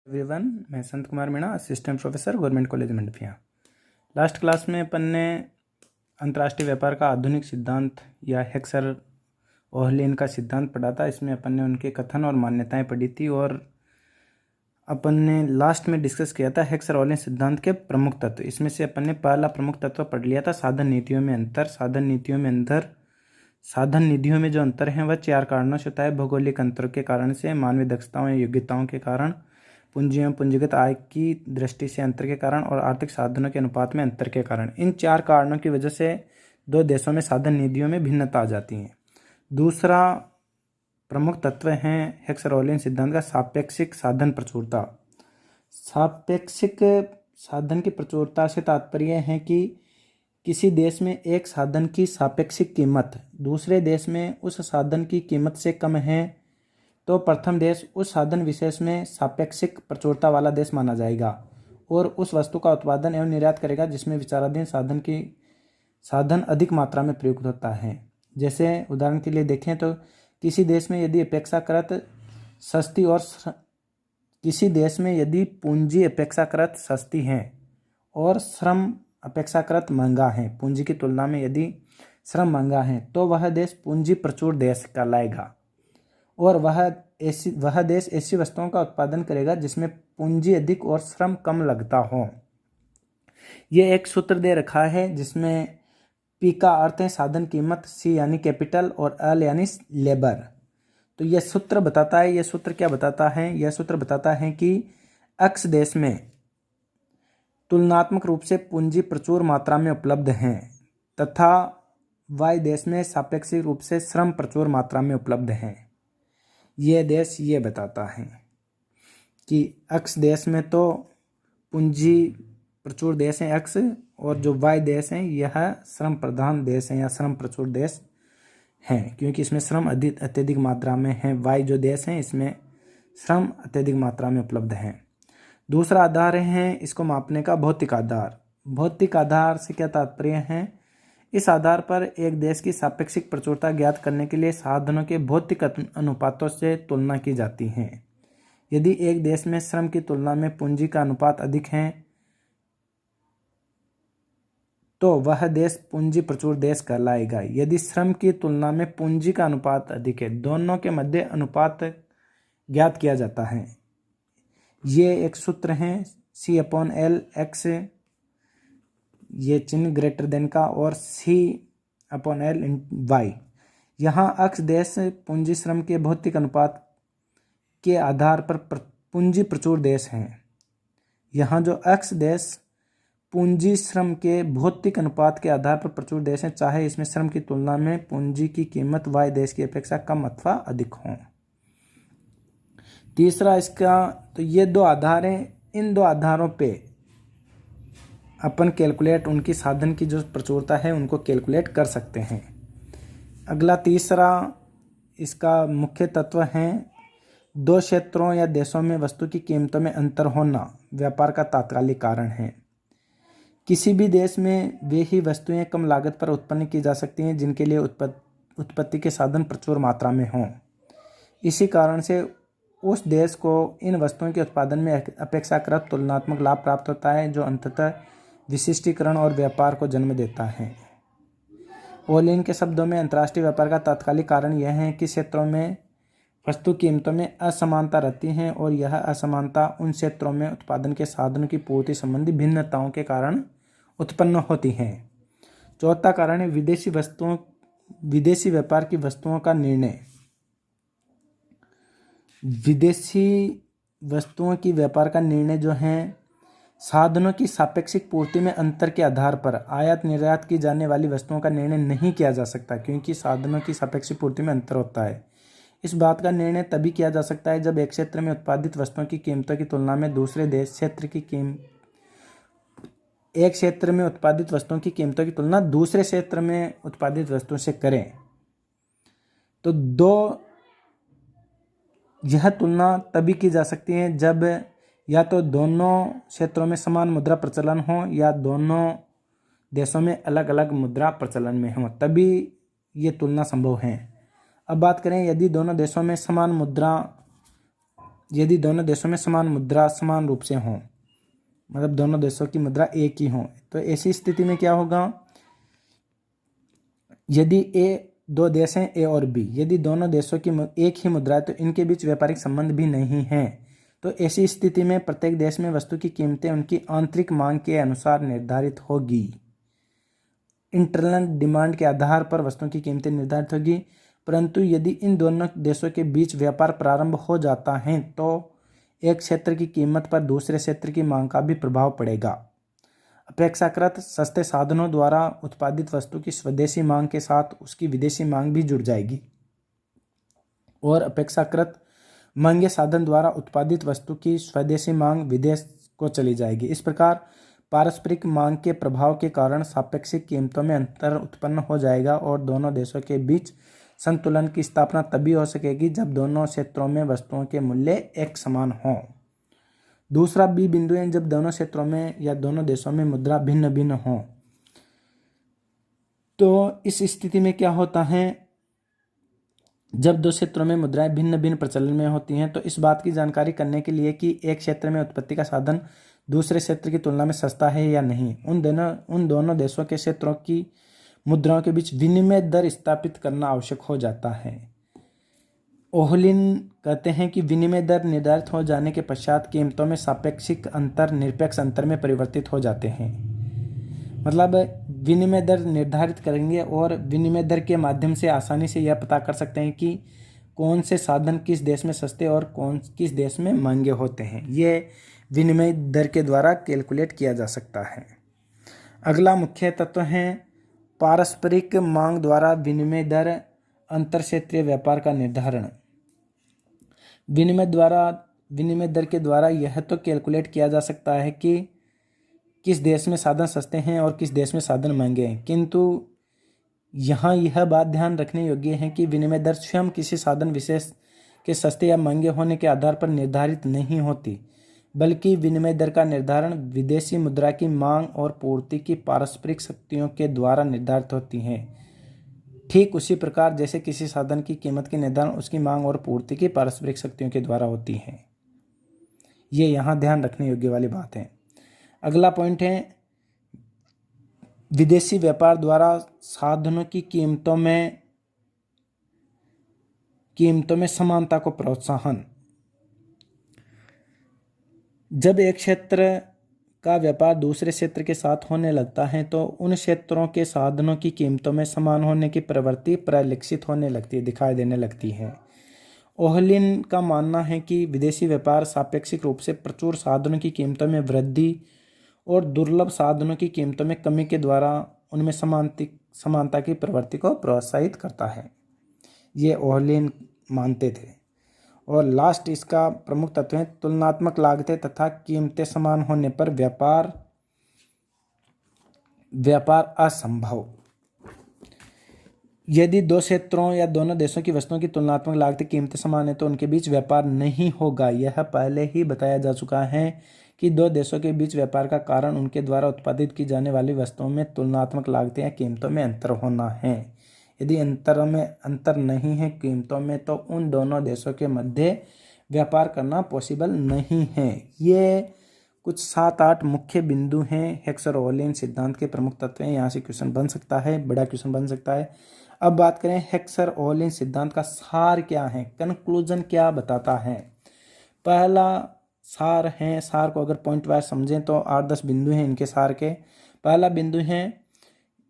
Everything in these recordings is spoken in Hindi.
एवरीवन, मैं Sant Kumar Meena, assistant professor, government college Mandapiya. Last class में अपन ने अंतर्राष्ट्रीय व्यापार का आधुनिक सिद्धांत या हेक्सर ओहलिन का सिद्धांत पढ़ा था। इसमें अपन ने उनके कथन और मान्यताएं पढ़ी थी और अपन ने लास्ट में डिस्कस किया था हेक्सर ओहलिन सिद्धांत के प्रमुख तत्व। इसमें से अपन ने पहला प्रमुख तत्व पढ़ लिया था साधन नीतियों में अंतर। साधन निधियों में जो अंतर है वह 4 कारणों से होता है। भौगोलिक अंतरों के कारण से, मानवीय दक्षताओं या योग्यताओं के कारण, पूंजी एवं पूंजीगत आय की दृष्टि से अंतर के कारण और आर्थिक साधनों के अनुपात में अंतर के कारण। इन 4 कारणों की वजह से दो देशों में साधन निधियों में भिन्नता आ जाती है। दूसरा प्रमुख तत्व है हेक्सर ओहलिन सिद्धांत का सापेक्षिक साधन प्रचुरता। सापेक्षिक साधन की प्रचुरता से तात्पर्य है कि किसी देश में एक साधन की सापेक्षिक कीमत दूसरे देश में उस साधन की कीमत से कम है तो प्रथम देश उस साधन विशेष में सापेक्षिक प्रचुरता वाला देश माना जाएगा और उस वस्तु का उत्पादन एवं निर्यात करेगा जिसमें विचाराधीन साधन अधिक मात्रा में प्रयुक्त होता है। जैसे उदाहरण के लिए देखें तो किसी देश में यदि पूंजी अपेक्षाकृत सस्ती है और श्रम अपेक्षाकृत महंगा है, पूंजी की तुलना में यदि श्रम महंगा है तो वह देश पूंजी प्रचुर देश कहलाएगा और वह देश ऐसी वस्तुओं का उत्पादन करेगा जिसमें पूंजी अधिक और श्रम कम लगता हो। यह एक सूत्र दे रखा है जिसमें पी का अर्थ है साधन कीमत, सी यानी कैपिटल और एल यानी लेबर। तो यह सूत्र बताता है, यह सूत्र क्या बताता है? यह सूत्र बताता है कि एक्स देश में तुलनात्मक रूप से पूंजी प्रचुर मात्रा में उपलब्ध है तथा वाई देश में सापेक्षिक रूप से श्रम प्रचुर मात्रा में उपलब्ध है। यह देश ये बताता है कि एक्स देश में तो पूंजी प्रचुर देश है एक्स और जो वाई देश है यह श्रम प्रधान देश है या श्रम प्रचुर देश है क्योंकि इसमें श्रम अत्यधिक मात्रा में है। वाई जो देश है इसमें श्रम अत्यधिक मात्रा में उपलब्ध है। दूसरा आधार है इसको मापने का भौतिक आधार। भौतिक आधार से क्या तात्पर्य है? इस आधार पर एक देश की सापेक्षिक प्रचुरता ज्ञात करने के लिए साधनों के भौतिक अनुपातों से तुलना की जाती है। यदि एक देश में श्रम की तुलना में पूंजी का अनुपात अधिक है तो वह देश पूंजी प्रचुर देश कहलाएगा। यदि श्रम की तुलना में पूंजी का अनुपात अधिक है, दोनों के मध्य अनुपात ज्ञात किया जाता है। ये एक सूत्र है C/L x, ये चिन्ह ग्रेटर देन का, और C/L y। यहाँ x देश पूंजी श्रम के भौतिक अनुपात के आधार पर पूंजी प्रचुर देश है। यहाँ जो x देश पूंजी श्रम के भौतिक अनुपात के आधार पर प्रचुर देश है, चाहे इसमें श्रम की तुलना में पूंजी की कीमत y देश की अपेक्षा कम अथवा अधिक हो। तीसरा इसका, तो ये 2 आधार हैं, इन 2 आधारों पे अपन कैलकुलेट उनकी साधन की जो प्रचुरता है उनको कैलकुलेट कर सकते हैं। अगला तीसरा इसका मुख्य तत्व है 2 क्षेत्रों या देशों में वस्तु की कीमतों में अंतर होना व्यापार का तात्कालिक कारण है। किसी भी देश में वे ही वस्तुएं कम लागत पर उत्पन्न की जा सकती हैं जिनके लिए उत्पत्ति के साधन प्रचुर मात्रा में हों। इसी कारण से उस देश को इन वस्तुओं के उत्पादन में अपेक्षाकृत तुलनात्मक लाभ प्राप्त होता है जो अंततः विशिष्टीकरण और व्यापार को जन्म देता है। ओहलिन के शब्दों में अंतर्राष्ट्रीय व्यापार का तात्कालिक कारण यह है कि क्षेत्रों में वस्तु कीमतों में असमानता रहती है और यह असमानता उन क्षेत्रों में उत्पादन के साधनों की पूर्ति संबंधी भिन्नताओं के कारण उत्पन्न होती है। चौथा कारण है विदेशी व्यापार की वस्तुओं का निर्णय। विदेशी वस्तुओं की व्यापार का निर्णय जो है साधनों की सापेक्षिक पूर्ति में अंतर के आधार पर आयात निर्यात की जाने वाली वस्तुओं का निर्णय नहीं किया जा सकता क्योंकि साधनों की सापेक्षिक पूर्ति में अंतर होता है। इस बात का निर्णय तभी किया जा सकता है जब एक क्षेत्र में उत्पादित वस्तुओं की कीमतों की तुलना में एक क्षेत्र में उत्पादित वस्तुओं की कीमतों की तुलना दूसरे क्षेत्र में उत्पादित वस्तुओं से करें। तो यह तुलना तभी की जा सकती है जब या तो दोनों क्षेत्रों में समान मुद्रा प्रचलन हो या दोनों देशों में अलग अलग मुद्रा प्रचलन में हो, तभी ये तुलना संभव है। अब बात करें यदि दोनों देशों में समान मुद्रा यदि दोनों देशों में समान मुद्रा समान रूप से हों, मतलब दोनों देशों की मुद्रा एक ही हो, तो ऐसी स्थिति में क्या होगा, यदि दो देश हैं ए और बी, यदि दोनों देशों की एक ही मुद्रा है तो इनके बीच व्यापारिक संबंध भी नहीं है। तो ऐसी स्थिति में प्रत्येक देश में वस्तु की कीमतें उनकी आंतरिक मांग के अनुसार निर्धारित होगी। इंटरनल डिमांड के आधार पर वस्तुओं की कीमतें निर्धारित होगी। परंतु यदि इन दोनों देशों के बीच व्यापार प्रारंभ हो जाता है तो एक क्षेत्र की कीमत पर दूसरे क्षेत्र की मांग का भी प्रभाव पड़ेगा। अपेक्षाकृत सस्ते साधनों द्वारा उत्पादित वस्तु की स्वदेशी मांग के साथ उसकी विदेशी मांग भी जुड़ जाएगी और अपेक्षाकृत महंगे साधन द्वारा उत्पादित वस्तु की स्वदेशी मांग विदेश को चली जाएगी। इस प्रकार पारस्परिक मांग के प्रभाव के कारण सापेक्षिक कीमतों में अंतर उत्पन्न हो जाएगा और दोनों देशों के बीच संतुलन की स्थापना तभी हो सकेगी जब दोनों क्षेत्रों में वस्तुओं के मूल्य एक समान हों। दूसरा बी बिंदु है, जब दोनों क्षेत्रों में या दोनों देशों में मुद्रा भिन्न भिन्न हों। तो इस स्थिति में क्या होता है, जब दो क्षेत्रों में मुद्राएं भिन्न भिन्न प्रचलन में होती हैं तो इस बात की जानकारी करने के लिए कि एक क्षेत्र में उत्पत्ति का साधन दूसरे क्षेत्र की तुलना में सस्ता है या नहीं, उन दोनों देशों के क्षेत्रों की मुद्राओं के बीच विनिमय दर स्थापित करना आवश्यक हो जाता है। ओहलिन कहते हैं कि विनिमय दर निर्धारित हो जाने के पश्चात कीमतों में सापेक्षिक अंतर निरपेक्ष अंतर में परिवर्तित हो जाते हैं। मतलब विनिमय दर निर्धारित करेंगे और विनिमय दर के माध्यम से आसानी से यह पता कर सकते हैं कि कौन से साधन किस देश में सस्ते और किस देश में महंगे होते हैं। ये विनिमय दर के द्वारा कैलकुलेट किया जा सकता है। अगला मुख्य तत्व है पारस्परिक मांग द्वारा विनिमय दर अंतर क्षेत्रीय व्यापार का निर्धारण। विनिमय दर के द्वारा यह तो कैलकुलेट किया जा सकता है कि किस देश में साधन सस्ते हैं और किस देश में साधन महंगे हैं, किंतु यहाँ यह बात ध्यान रखने योग्य है कि विनिमय दर स्वयं किसी साधन विशेष के सस्ते या महंगे होने के आधार पर निर्धारित नहीं होती, बल्कि विनिमय दर का निर्धारण विदेशी मुद्रा की मांग और पूर्ति की पारस्परिक शक्तियों के द्वारा निर्धारित होती है। ठीक उसी प्रकार जैसे किसी साधन की कीमत के निर्धारण उसकी मांग और पूर्ति की पारस्परिक शक्तियों के द्वारा होती है। ये यहाँ ध्यान रखने योग्य वाली बात है। अगला पॉइंट है विदेशी व्यापार द्वारा साधनों की कीमतों में समानता को प्रोत्साहन। जब एक क्षेत्र का व्यापार दूसरे क्षेत्र के साथ होने लगता है तो उन क्षेत्रों के साधनों की कीमतों में समान होने की प्रवृत्ति परिलक्षित होने लगती है, दिखाई देने लगती है। ओहलिन का मानना है कि विदेशी व्यापार सापेक्षिक रूप से प्रचुर साधनों की कीमतों में वृद्धि और दुर्लभ साधनों की कीमतों में कमी के द्वारा उनमें समानता की प्रवृत्ति को प्रोत्साहित करता है। ये ओहलिन मानते थे। और लास्ट इसका प्रमुख तत्व है तुलनात्मक लागतें तथा कीमतें समान होने पर व्यापार असंभव। यदि दो क्षेत्रों या दोनों देशों की वस्तुओं की तुलनात्मक लागतें कीमतें समान है तो उनके बीच व्यापार नहीं होगा। यह पहले ही बताया जा चुका है कि दो देशों के बीच व्यापार का कारण उनके द्वारा उत्पादित की जाने वाली वस्तुओं में तुलनात्मक लागतें या कीमतों में अंतर होना है। यदि अंतर नहीं है कीमतों में तो उन दोनों देशों के मध्य व्यापार करना पॉसिबल नहीं है। ये कुछ 7-8 मुख्य बिंदु हैं हेक्सर-ओहलिन सिद्धांत के प्रमुख तत्व हैं। यहाँ से क्वेश्चन बन सकता है, बड़ा क्वेश्चन बन सकता है। अब बात करें हेक्सर-ओहलिन सिद्धांत का सार क्या है, कंक्लूजन क्या बताता है। पहला सार है, सार को अगर पॉइंट वाइज समझें तो 8-10 बिंदु हैं इनके सार के। पहला बिंदु है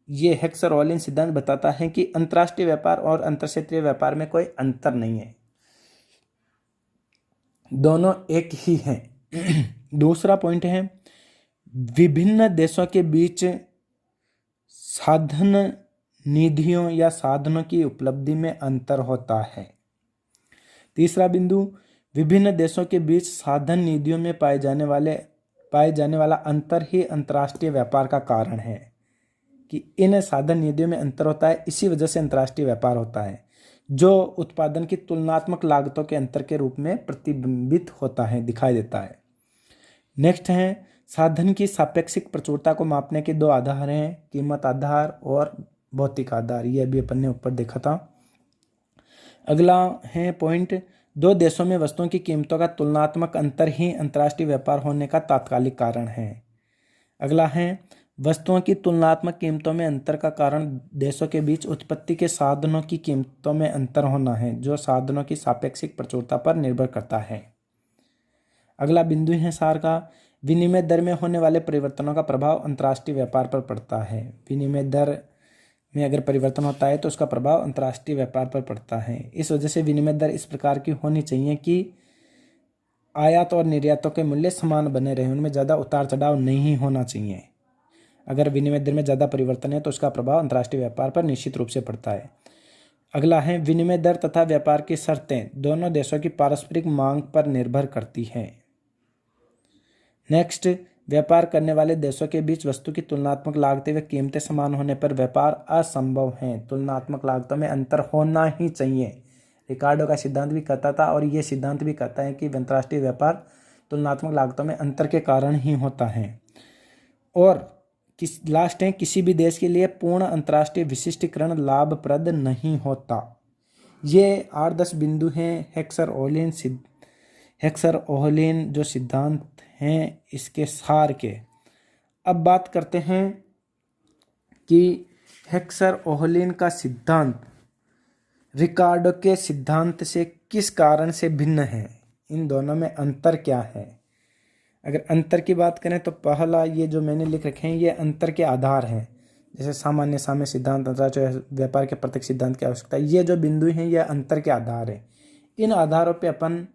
ये हेक्सर-ओहलिन सिद्धांत बताता है कि अंतर्राष्ट्रीय व्यापार और अंतरक्षेत्रीय व्यापार में कोई अंतर नहीं है, दोनों एक ही हैं। दूसरा पॉइंट है विभिन्न देशों के बीच साधन निधियों या साधनों की उपलब्धि में अंतर होता है। तीसरा बिंदु विभिन्न देशों के बीच साधन निधियों में पाए जाने वाला अंतर ही अंतर्राष्ट्रीय व्यापार का कारण है कि इन साधन निधियों में अंतर होता है, इसी वजह से अंतर्राष्ट्रीय व्यापार होता है जो उत्पादन की तुलनात्मक लागतों के अंतर के रूप में प्रतिबिंबित होता है, दिखाई देता है। नेक्स्ट है साधन की सापेक्षिक प्रचुरता को मापने के 2 आधार हैं, कीमत आधार और भौतिक आधार। ये अभी अपन ने ऊपर देखा था। अगला है पॉइंट दो देशों में वस्तुओं की कीमतों का तुलनात्मक अंतर ही अंतर्राष्ट्रीय व्यापार होने का तात्कालिक कारण है। अगला है वस्तुओं की तुलनात्मक कीमतों में अंतर का कारण देशों के बीच उत्पत्ति के साधनों की कीमतों में अंतर होना है, जो साधनों की सापेक्षिक प्रचुरता पर निर्भर करता है। अगला बिंदु है सार का, विनिमय दर में होने वाले परिवर्तनों का प्रभाव अंतर्राष्ट्रीय व्यापार पर पड़ता है। विनिमय दर में अगर परिवर्तन होता है तो उसका प्रभाव अंतर्राष्ट्रीय व्यापार पर पड़ता है। इस वजह से विनिमय दर इस प्रकार की होनी चाहिए कि आयात और निर्यातों के मूल्य समान बने रहे, उनमें ज़्यादा उतार चढ़ाव नहीं होना चाहिए। अगर विनिमय दर में ज़्यादा परिवर्तन है तो उसका प्रभाव अंतर्राष्ट्रीय व्यापार पर निश्चित रूप से पड़ता है। अगला है विनिमय दर तथा व्यापार की शर्तें दोनों देशों की पारस्परिक मांग पर निर्भर करती हैं। नेक्स्ट, व्यापार करने वाले देशों के बीच वस्तु की तुलनात्मक लागतें व कीमतें समान होने पर व्यापार असंभव है। तुलनात्मक लागतों में अंतर होना ही चाहिए। रिकार्डो का सिद्धांत भी कहता था और ये सिद्धांत भी कहता है कि अंतर्राष्ट्रीय व्यापार तुलनात्मक लागतों में अंतर के कारण ही होता है। और लास्ट है, किसी भी देश के लिए पूर्ण अंतर्राष्ट्रीय विशिष्टीकरण लाभप्रद नहीं होता। ये 8-10 बिंदु हैं हेक्सर ओहलिन जो सिद्धांत हैं इसके सार के। अब बात करते हैं कि हेक्सर ओहलिन का सिद्धांत रिकार्डो के सिद्धांत से किस कारण से भिन्न है, इन दोनों में अंतर क्या है। अगर अंतर की बात करें तो पहला ये जो मैंने लिख रखे हैं ये अंतर के आधार हैं, जैसे सामान्य साम्य सिद्धांत, अंतर्राष्ट्रीय व्यापार के प्रत्यक्ष सिद्धांत की आवश्यकता। ये जो बिंदु हैं ये अंतर के आधार है। इन आधारों पे अपन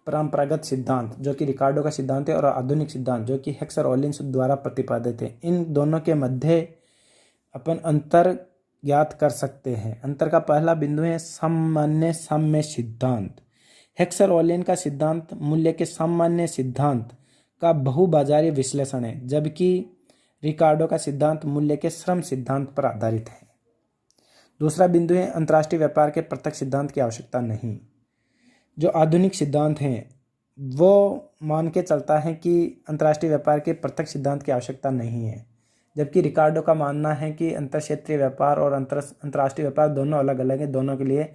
परंपरागत सिद्धांत जो कि रिकार्डो का सिद्धांत है और आधुनिक सिद्धांत जो कि हेक्सर ओहलिन द्वारा प्रतिपादित है, इन दोनों के मध्य अपन अंतर ज्ञात कर सकते हैं। अंतर का पहला बिंदु है सामान्य साम्य सिद्धांत। हेक्सर ओहलिन का सिद्धांत मूल्य के सामान्य सिद्धांत का बहुबाजारी विश्लेषण है, जबकि रिकार्डो का सिद्धांत मूल्य के श्रम सिद्धांत पर आधारित है। दूसरा बिंदु है अंतर्राष्ट्रीय व्यापार के प्रत्यक्ष सिद्धांत की आवश्यकता नहीं। जो आधुनिक सिद्धांत हैं वो मान के चलता है कि अंतर्राष्ट्रीय व्यापार के प्रत्यक्ष सिद्धांत की आवश्यकता नहीं है, जबकि रिकार्डो का मानना है कि अंतरक्षेत्रीय व्यापार और अंतर्राष्ट्रीय व्यापार दोनों अलग अलग हैं, दोनों के लिए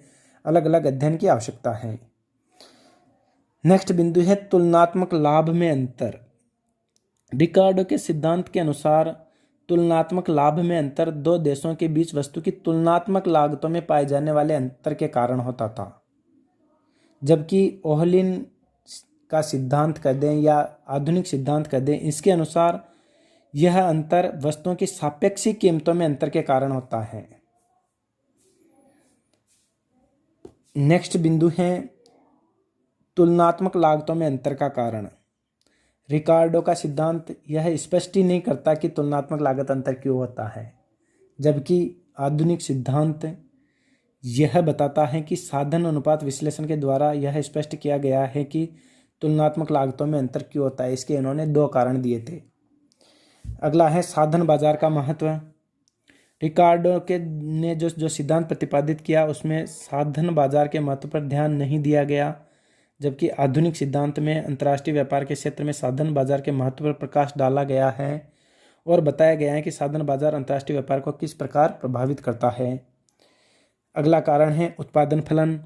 अलग अलग अध्ययन की आवश्यकता है। नेक्स्ट बिंदु है तुलनात्मक लाभ में अंतर। रिकार्डो के सिद्धांत के अनुसार तुलनात्मक लाभ में अंतर दो देशों के बीच वस्तु की तुलनात्मक लागतों में पाए जाने वाले अंतर के कारण होता था, जबकि ओहलिन का सिद्धांत कह दें या आधुनिक सिद्धांत कह दें, इसके अनुसार यह अंतर वस्तुओं की सापेक्षिक कीमतों में अंतर के कारण होता है। नेक्स्ट बिंदु है तुलनात्मक लागतों में अंतर का कारण। रिकार्डो का सिद्धांत यह स्पष्ट ही नहीं करता कि तुलनात्मक लागत अंतर क्यों होता है, जबकि आधुनिक सिद्धांत यह बताता है कि साधन अनुपात विश्लेषण के द्वारा यह स्पष्ट किया गया है कि तुलनात्मक लागतों में अंतर क्यों होता है। इसके इन्होंने 2 कारण दिए थे। अगला है साधन बाजार का महत्व। रिकार्डो के ने जो सिद्धांत प्रतिपादित किया उसमें साधन बाजार के महत्व पर ध्यान नहीं दिया गया, जबकि आधुनिक सिद्धांत में अंतर्राष्ट्रीय व्यापार के क्षेत्र में साधन बाजार के महत्व पर प्रकाश डाला गया है और बताया गया है कि साधन बाजार अंतर्राष्ट्रीय व्यापार को किस प्रकार प्रभावित करता है। अगला कारण है उत्पादन फलन।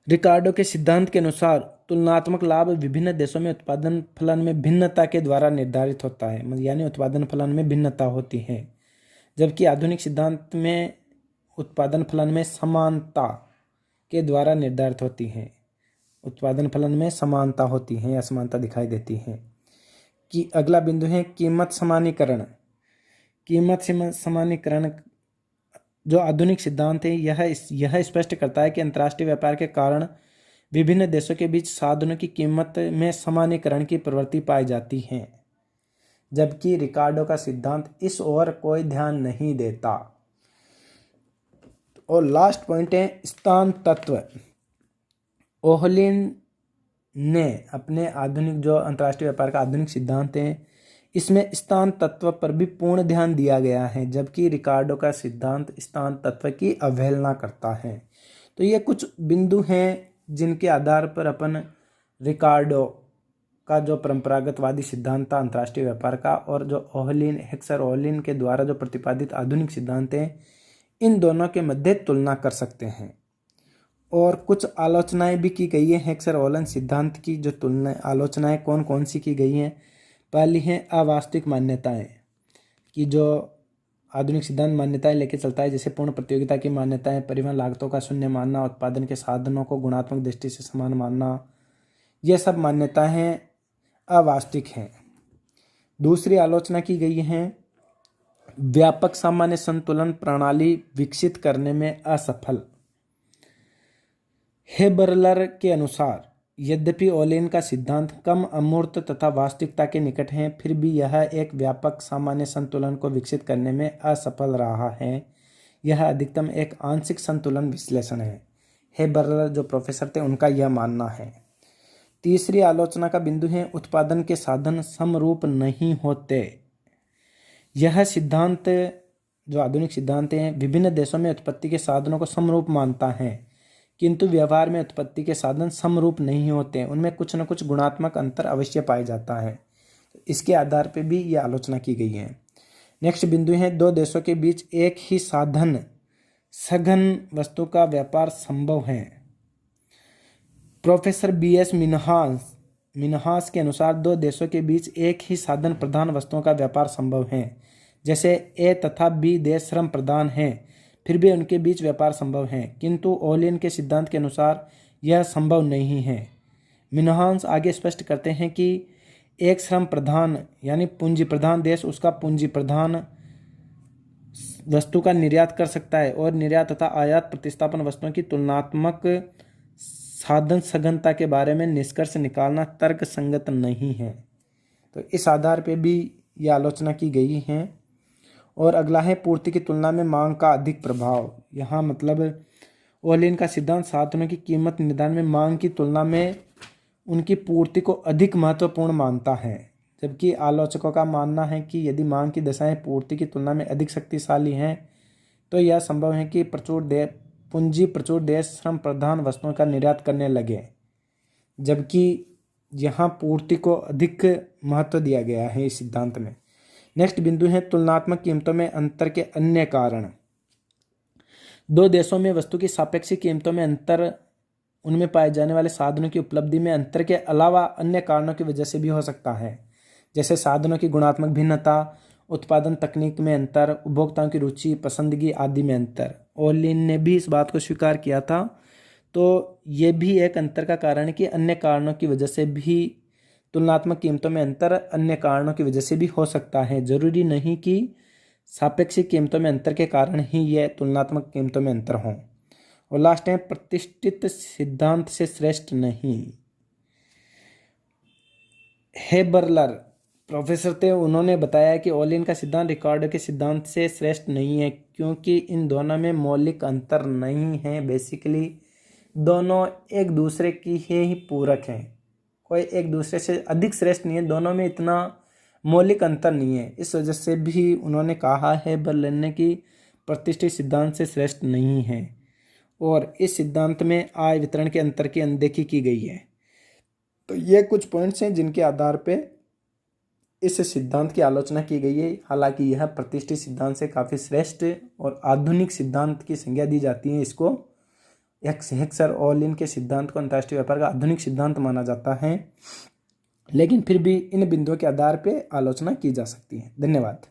रिकार्डो के सिद्धांत के अनुसार तुलनात्मक लाभ विभिन्न देशों में उत्पादन फलन में भिन्नता के द्वारा निर्धारित होता है, यानी उत्पादन फलन में भिन्नता होती है, जबकि आधुनिक सिद्धांत में उत्पादन फलन में समानता के द्वारा निर्धारित होती है। उत्पादन फलन में समानता होती है या समानता दिखाई देती है। कि अगला बिंदु है कीमत समानीकरण। कीमत समानीकरण जो आधुनिक सिद्धांत है यह स्पष्ट करता है कि अंतर्राष्ट्रीय व्यापार के कारण विभिन्न देशों के बीच साधनों की कीमत में समानीकरण की प्रवृत्ति पाई जाती है, जबकि रिकार्डो का सिद्धांत इस ओर कोई ध्यान नहीं देता। और लास्ट पॉइंट है स्थान तत्व। ओहलिन ने अपने आधुनिक जो अंतर्राष्ट्रीय व्यापार का आधुनिक सिद्धांत है इसमें स्थान तत्व पर भी पूर्ण ध्यान दिया गया है, जबकि रिकार्डो का सिद्धांत स्थान तत्व की अवहेलना करता है। तो ये कुछ बिंदु हैं जिनके आधार पर अपन रिकार्डो का जो परंपरागतवादी सिद्धांत था अंतर्राष्ट्रीय व्यापार का और जो हेक्सर ओहलिन के द्वारा जो प्रतिपादित आधुनिक सिद्धांत हैं इन दोनों के मध्य तुलना कर सकते हैं। और कुछ आलोचनाएं भी की गई है हेक्सर ओलन सिद्धांत की। जो तुलना आलोचनाएं कौन कौन सी की गई हैं? पहली है अवास्तविक मान्यताएं, कि जो आधुनिक सिद्धांत मान्यताएं लेके चलता है, जैसे पूर्ण प्रतियोगिता की मान्यताएं, परिवहन लागतों का शून्य मानना, उत्पादन के साधनों को गुणात्मक दृष्टि से समान मानना, ये सब मान्यताएं अवास्तविक हैं। दूसरी आलोचना की गई है व्यापक सामान्य संतुलन प्रणाली विकसित करने में असफल। हेबरलर के अनुसार यद्यपि ओलेन का सिद्धांत कम अमूर्त तथा वास्तविकता के निकट है, फिर भी यह एक व्यापक सामान्य संतुलन को विकसित करने में असफल रहा है। यह अधिकतम एक आंशिक संतुलन विश्लेषण है। हेबरलर जो प्रोफेसर थे उनका यह मानना है। तीसरी आलोचना का बिंदु है उत्पादन के साधन समरूप नहीं होते। यह सिद्धांत जो आधुनिक सिद्धांत हैं विभिन्न देशों में उत्पत्ति के साधनों को समरूप मानता है, किंतु व्यवहार में उत्पत्ति के साधन समरूप नहीं होते, उनमें कुछ न कुछ गुणात्मक अंतर अवश्य पाया जाता है। तो इसके आधार पर भी यह आलोचना की गई है। नेक्स्ट बिंदु है दो देशों के बीच एक ही साधन सघन वस्तु का व्यापार संभव है। प्रोफेसर BS मिन्हास के अनुसार दो देशों के बीच एक ही साधन प्रधान वस्तुओं का व्यापार संभव है। जैसे A तथा B देश श्रम प्रधान हैं, फिर भी उनके बीच व्यापार संभव है, किंतु ओलियन के सिद्धांत के अनुसार यह संभव नहीं है। मिन्हास आगे स्पष्ट करते हैं कि एक श्रम प्रधान यानी पूंजी प्रधान देश उसका पूंजी प्रधान वस्तु का निर्यात कर सकता है और निर्यात तथा आयात प्रतिस्थापन वस्तुओं की तुलनात्मक साधन सघनता के बारे में निष्कर्ष निकालना तर्क संगत नहीं है। तो इस आधार पे भी यह आलोचना की गई है। और अगला है पूर्ति की तुलना में मांग का अधिक प्रभाव। यहाँ मतलब ओलियन का सिद्धांत साधनों की कीमत निर्धारण में मांग की तुलना में उनकी पूर्ति को अधिक महत्वपूर्ण मानता है, जबकि आलोचकों का मानना है कि यदि मांग की दशाएं पूर्ति की तुलना में अधिक शक्तिशाली हैं तो यह संभव है कि पूंजी प्रचुर देश श्रम प्रधान वस्तुओं का निर्यात करने लगे, जबकि यहाँ पूर्ति को अधिक महत्व दिया गया है इस सिद्धांत में। नेक्स्ट बिंदु है तुलनात्मक कीमतों में अंतर के अन्य कारण। दो देशों में वस्तु की सापेक्षिक कीमतों में अंतर उनमें पाए जाने वाले साधनों की उपलब्धि में अंतर के अलावा अन्य कारणों की वजह से भी हो सकता है, जैसे साधनों की गुणात्मक भिन्नता, उत्पादन तकनीक में अंतर, उपभोक्ताओं की रुचि पसंदगी आदि में अंतर। ओलियन ने भी इस बात को स्वीकार किया था। तो ये भी एक अंतर का कारण है कि अन्य कारणों की वजह से भी तुलनात्मक कीमतों में अंतर अन्य कारणों की वजह से भी हो सकता है। जरूरी नहीं कि सापेक्षिक कीमतों में अंतर के कारण ही यह तुलनात्मक कीमतों में अंतर हों। और लास्ट है प्रतिष्ठित सिद्धांत से श्रेष्ठ नहीं। हेबरलर प्रोफेसर थे, उन्होंने बताया कि ओलियन का सिद्धांत रिकार्डो के सिद्धांत से श्रेष्ठ नहीं है, क्योंकि इन दोनों में मौलिक अंतर नहीं है। बेसिकली दोनों एक दूसरे की ही पूरक हैं, कोई एक दूसरे से अधिक श्रेष्ठ नहीं है, दोनों में इतना मौलिक अंतर नहीं है। इस वजह से भी उन्होंने कहा है बर्लिन ने कि प्रतिष्ठित सिद्धांत से श्रेष्ठ नहीं है। और इस सिद्धांत में आय वितरण के अंतर की अनदेखी की गई है। तो ये कुछ पॉइंट्स हैं जिनके आधार पे इस सिद्धांत की आलोचना की गई है। हालांकि यह प्रतिष्ठित सिद्धांत से काफ़ी श्रेष्ठ और आधुनिक सिद्धांत की संज्ञा दी जाती है। इसको हेक्सर ओलियन के सिद्धांत को अंतर्राष्ट्रीय व्यापार का आधुनिक सिद्धांत माना जाता है, लेकिन फिर भी इन बिंदुओं के आधार पर आलोचना की जा सकती है। धन्यवाद।